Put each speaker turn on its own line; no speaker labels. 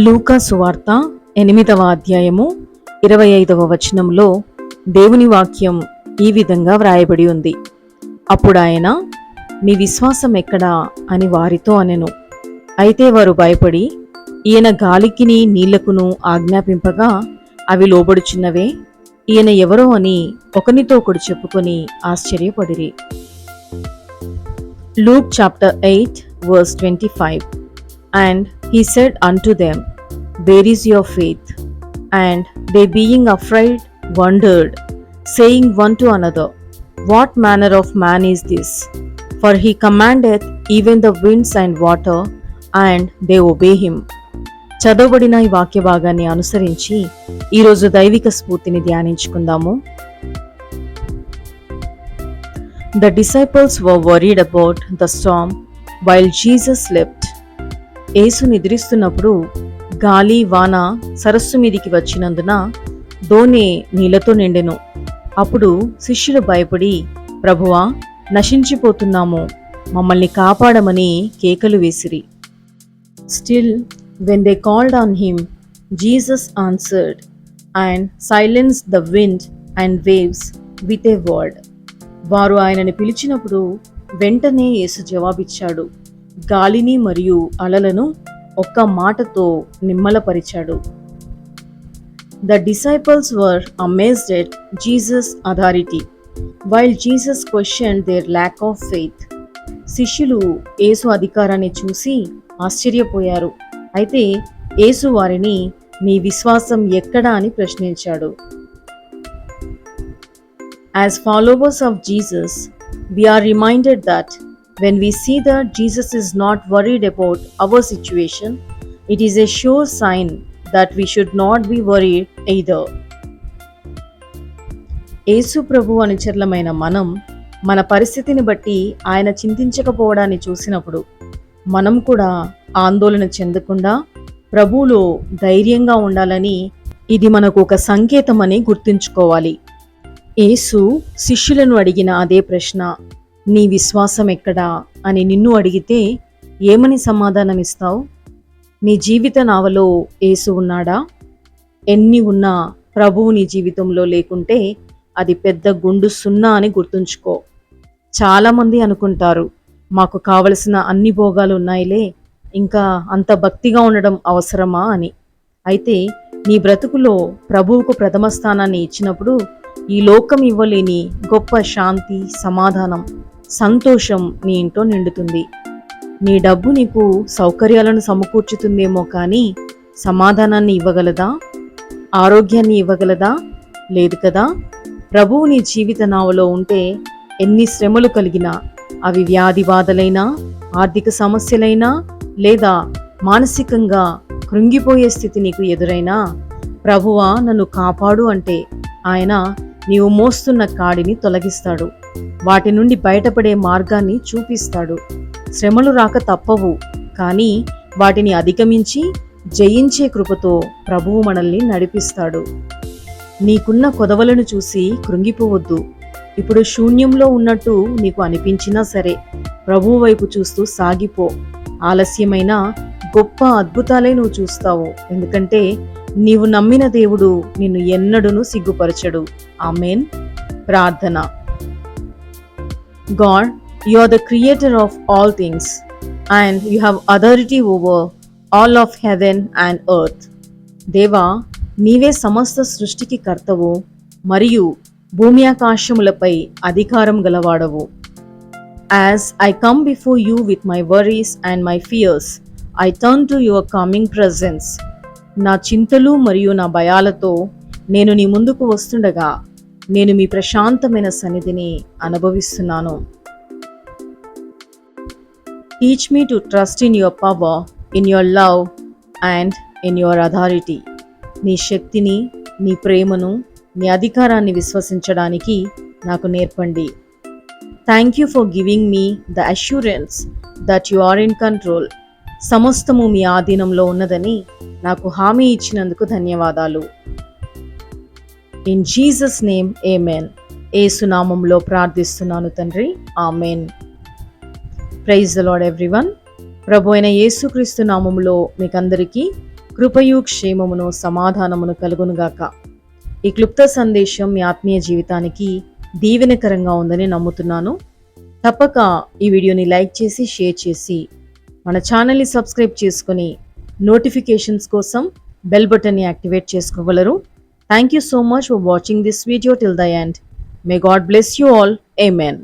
లూకా సువార్త 8వ అధ్యాయము 25వ వచనంలో దేవుని వాక్యం ఈ విధంగా వ్రాయబడి ఉంది. అప్పుడు ఆయన, మీ విశ్వాసం ఎక్కడా అని వారితో అనెను. అయితే వారు భయపడి, ఈయన గాలికిని నీళ్లకును ఆజ్ఞాపింపగా అవి లోబడుచున్నవే, ఈయన ఎవరో అని ఒకనితో ఒకడు చెప్పుకొని ఆశ్చర్యపడిరి. Luke chapter 8 verse 25. And he said unto them, Where is your faith? And they being afraid wondered, saying one to another, What manner of man is this? For he commandeth even the winds and water, and they obey him. చదవబడిన ఈ వాక్య భాగాన్ని అనుసరించి ఈరోజు దైవిక స్ఫూర్తిని ధ్యానించుకుందాము. The disciples were worried about the storm while Jesus slept. యేసు నిద్రిస్తున్నప్పుడు గాలి వాన సరస్సు మీదికి వచ్చినందున దోణి నీళ్లతో నిండెను. అప్పుడు శిష్యులు భయపడి, ప్రభువా, నశించిపోతున్నాము, మమ్మల్ని కాపాడమని కేకలు వేసిరి. Still, when they called on him, Jesus answered and silenced the wind and waves with a word. వారు ఆయనని పిలిచినప్పుడు వెంటనే యేసు జవాబిచ్చాడు. గాలిని మరియు అలలను ఒక్క మాటతో నిమ్మలపరిచాడు. The disciples were amazed at Jesus' authority, while Jesus questioned their lack of faith. శిష్యులు యేసు అధికారాన్ని చూసి ఆశ్చర్యపోయారు. అయితే యేసు వారిని, మీ విశ్వాసం ఎక్కడా అని ప్రశ్నించాడు. As followers of Jesus, we are reminded that when we see that Jesus is not worried about our situation, it is a sure sign that we should not be worried either. యేసు ప్రభు అనుచరులమైన మనం మన పరిస్థితిని బట్టి ఆయన చింతించకపోవడాన్ని చూసినప్పుడు మనం కూడా ఆందోళన చెందకుండా ప్రభువులో ధైర్యంగా ఉండాలని ఇది మనకు ఒక సంకేతమని గుర్తుంచుకోవాలి. యేసు శిష్యులను అడిగిన అదే ప్రశ్న, నీ విశ్వాసం ఎక్కడా అని నిన్ను అడిగితే ఏమని సమాధానమిస్తావు? నీ జీవిత నావలో యేసు ఉన్నాడా? ఎన్ని ఉన్నా ప్రభువు నీ జీవితంలో లేకుంటే అది పెద్ద గుండు సున్నా అని గుర్తుంచుకో. చాలామంది అనుకుంటారు, మాకు కావలసిన అన్ని భోగాలు ఉన్నాయిలే, ఇంకా అంత భక్తిగా ఉండడం అవసరమా అని. అయితే నీ బ్రతుకులో ప్రభువుకు ప్రథమ స్థానాన్ని ఇచ్చినప్పుడు ఈ లోకం ఇవ్వలేని గొప్ప శాంతి, సమాధానం, సంతోషం నీ ఇంట్లో నిండుతుంది. నీ డబ్బు నీకు సౌకర్యాలను సమకూర్చుతుందేమో కానీ సమాధానాన్ని ఇవ్వగలదా? ఆరోగ్యాన్ని ఇవ్వగలదా? లేదు కదా. ప్రభువు నీ జీవిత నావలో ఉంటే ఎన్ని శ్రమలు కలిగినా, అవి వ్యాధి బాధలైనా, ఆర్థిక సమస్యలైనా, లేదా మానసికంగా కృంగిపోయే స్థితి నీకు ఎదురైనా, ప్రభువా నన్ను కాపాడు అంటే ఆయన నీవు మోస్తున్న కాడిని తొలగిస్తాడు. వాటి నుండి బయటపడే మార్గాన్ని చూపిస్తాడు. శ్రమలు రాక తప్పవు, కానీ వాటిని అధిగమించి జయించే కృపతో ప్రభువు మనల్ని నడిపిస్తాడు. నీకున్న కొదవలను చూసి కృంగిపోవద్దు. ఇప్పుడు శూన్యంలో ఉన్నట్టు నీకు అనిపించినా సరే, ప్రభువు వైపు చూస్తూ సాగిపో. ఆలస్యమైన గొప్ప అద్భుతాలే నువ్వు చూస్తావు. ఎందుకంటే నీవు నమ్మిన దేవుడు నిన్ను ఎన్నడూను సిగ్గుపరచడు. ఆమేన్. ప్రార్థన. God, you are the creator of all things and you have authority over all of heaven and earth. దేవా, నీవే సమస్త సృష్టికి కర్తవు మరియు భూమి ఆకాశములపై అధికారం గలవాడవు. As I come before you with my worries and my fears, I turn to your coming presence. నా చింతలు మరియు నా భయాలతో నేను నీ ముందుకు వస్తుండగా నేను మీ ప్రశాంతమైన సన్నిధిని అనుభవిస్తున్నాను. Teach me to trust in your power, in your love and in your authority. నీ శక్తిని, నీ ప్రేమను, నీ అధికారాన్ని విశ్వసించడానికి నాకు నేర్పండి. Thank you for giving me the assurance that you are in control. సమస్తము మీ ఆధీనంలో ఉన్నదని నాకు హామీ ఇచ్చినందుకు ధన్యవాదాలు. In Jesus name amen. యేసు నామములో ప్రార్థిస్తున్నాను తండ్రి, amen. Praise the Lord everyone. ప్రభు అయిన యేసుక్రీస్తు నామములో మీకందరికీ కృపయు క్షేమమును సమాధానమును కలుగునుగాక. ఈ క్లుప్త సందేశం మీ ఆత్మీయ జీవితానికి దీవెనకరంగా ఉందని నమ్ముతున్నాను. తప్పక ఈ వీడియోని లైక్ చేసి షేర్ చేసి మన ఛానల్ని సబ్స్క్రైబ్ చేసుకొని నోటిఫికేషన్స్ కోసం బెల్ బటన్ని యాక్టివేట్ చేసుకోగలరు. Thank you so much for watching this video till the end. May God bless you all. Amen.